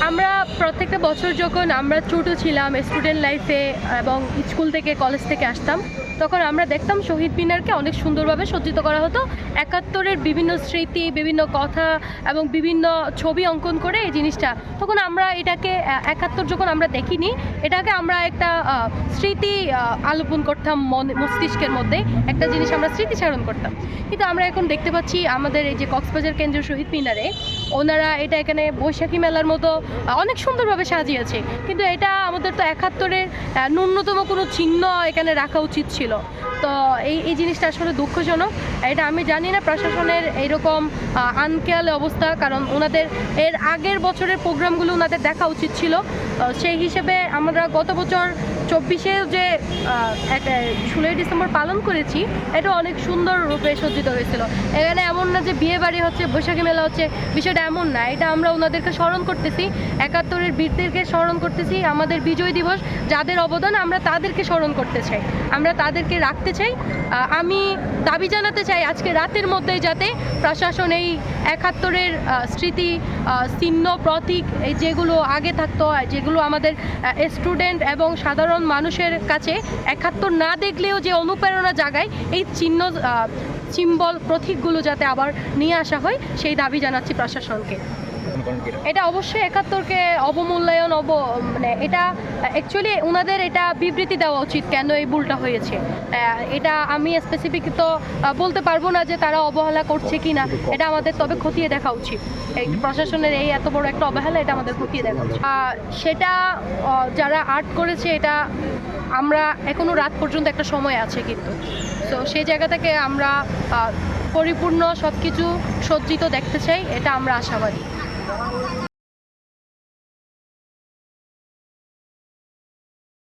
আমরা প্রত্যেকটা বছর যখন আমরা ছোট ছিলাম স্টুডেন্ট লাইফে এবং স্কুল থেকে কলেজ থেকে আসতাম, তখন আমরা দেখতাম শহীদ মিনারকে অনেক সুন্দরভাবে সজ্জিত করা হতো। ৭১-এর বিভিন্ন স্মৃতি, বিভিন্ন কথা এবং বিভিন্ন ছবি অঙ্কন করে এই জিনিসটা, তখন আমরা এটাকে ৭১ যখন আমরা দেখিনি, এটাকে আমরা একটা স্মৃতি আলোপন করতাম মস্তিষ্কের মধ্যে, একটা জিনিস আমরা স্মৃতিচারণ করতাম। কিন্তু আমরা এখন দেখতে পাচ্ছি আমাদের এই যে কক্সবাজার কেন্দ্রীয় শহীদ মিনারে ওনারা এটা এখানে বৈশাখী মেলার মতো অনেক সুন্দরভাবে সাজিয়েছে, কিন্তু এটা আমাদের তো ৭১-এর ন্যূনতম কোনো চিহ্ন এখানে রাখা উচিত ছিল। তো এই জিনিসটা আসলে দুঃখজনক। এটা আমি জানি না প্রশাসনের এইরকম আনকেয়াল অবস্থা, কারণ ওনাদের এর আগের বছরের প্রোগ্রামগুলো ওনাদের দেখা উচিত ছিল। সেই হিসেবে আমরা গত বছর ২৪-এ যে ১৬ই ডিসেম্বর পালন করেছি, এটা অনেক সুন্দর রূপে সজ্জিত হয়েছিল। এখানে এমন না যে বিয়ে বাড়ি হচ্ছে, বৈশাখী মেলা হচ্ছে, বিষয়টা এমন না। এটা আমরা ওনাদেরকে স্মরণ করতেছি, ৭১-এর বীরদেরকে স্মরণ করতেছি, আমাদের বিজয় দিবস যাদের অবদান আমরা তাদেরকে স্মরণ করতে চাই, আমরা তাদেরকে রাখতে চাই। আমি দাবি জানাতে চাই আজকে রাতের মধ্যেই যাতে প্রশাসন এই ৭১-এর স্মৃতি চিহ্ন প্রতীক এই যেগুলো আগে থাকতো, যেগুলো আমাদের স্টুডেন্ট এবং সাধারণ মানুষের কাছে ৭১ না দেখলেও যে অনুপ্রেরণা জাগায়, এই চিহ্ন সিম্বল প্রতীকগুলো যাতে আবার নিয়ে আসা হয়, সেই দাবি জানাচ্ছি প্রশাসনকে। এটা অবশ্যই ৭১-কে অবমূল্যায়ন মানে এটা অ্যাকচুয়ালি ওনাদের এটা বিবৃতি দেওয়া উচিত কেন এই ভুলটা হয়েছে। এটা আমি স্পেসিফিক তো বলতে পারবো না যে তারা অবহেলা করছে কি না, এটা আমাদের তবে খতিয়ে দেখা উচিত। এই প্রশাসনের এই এত বড় একটা অবহেলা, এটা আমাদের খতিয়ে দেখা উচিত। সেটা যারা আর্ট করেছে, এটা আমরা এখনও রাত পর্যন্ত একটা সময় আছে, কিন্তু তো সেই জায়গা থেকে আমরা পরিপূর্ণ সব কিছু সজ্জিত দেখতে চাই, এটা আমরা আশাবাদী।